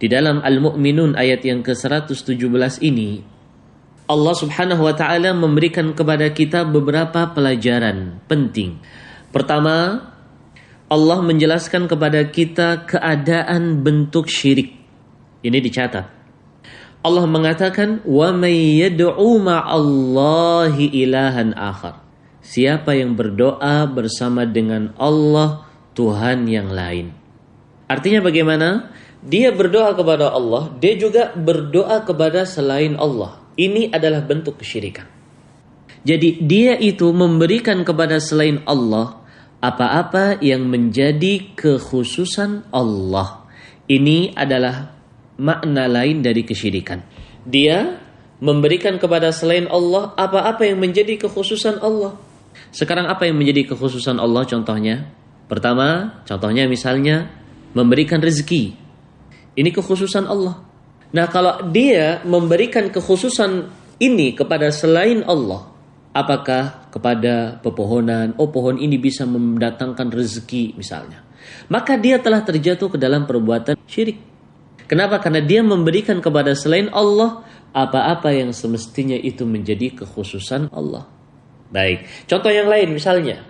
Di dalam Al-Mu'minun ayat yang ke-117 ini, Allah Subhanahu wa taala memberikan kepada kita beberapa pelajaran penting. Pertama, Allah menjelaskan kepada kita keadaan bentuk syirik. Ini dicatat. Allah mengatakan, "Wa may yad'u ma'allahi ilahan akhar." Siapa yang berdoa bersama dengan Allah, Tuhan yang lain. Artinya bagaimana? Dia berdoa kepada Allah, dia juga berdoa kepada selain Allah. Ini adalah bentuk kesyirikan. Jadi dia itu memberikan kepada selain Allah apa-apa yang menjadi kekhususan Allah. Ini adalah makna lain dari kesyirikan. Dia memberikan kepada selain Allah apa-apa yang menjadi kekhususan Allah. Sekarang apa yang menjadi kekhususan Allah contohnya? Pertama, contohnya misalnya memberikan rezeki. Ini kekhususan Allah. Nah, kalau dia memberikan kekhususan ini kepada selain Allah, apakah kepada pepohonan, pohon ini bisa mendatangkan rezeki misalnya, maka dia telah terjatuh ke dalam perbuatan syirik. Kenapa? Karena dia memberikan kepada selain Allah apa-apa yang semestinya itu menjadi kekhususan Allah. Baik, contoh yang lain misalnya,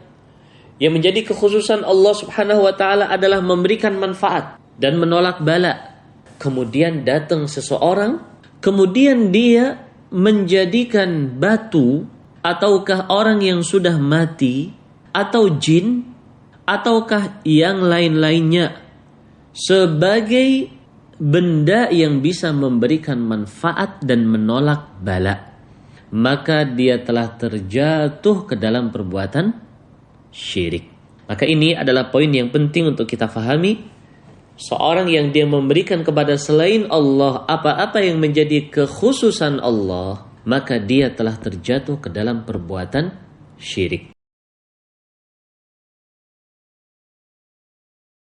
yang menjadi kekhususan Allah Subhanahu wa taala adalah memberikan manfaat dan menolak bala. Kemudian datang seseorang, kemudian dia menjadikan batu ataukah orang yang sudah mati atau jin ataukah yang lain-lainnya sebagai benda yang bisa memberikan manfaat dan menolak bala, maka dia telah terjatuh ke dalam perbuatan syirik. Maka ini adalah poin yang penting untuk kita fahami. Seorang yang dia memberikan kepada selain Allah apa-apa yang menjadi kekhususan Allah, maka dia telah terjatuh ke dalam perbuatan syirik.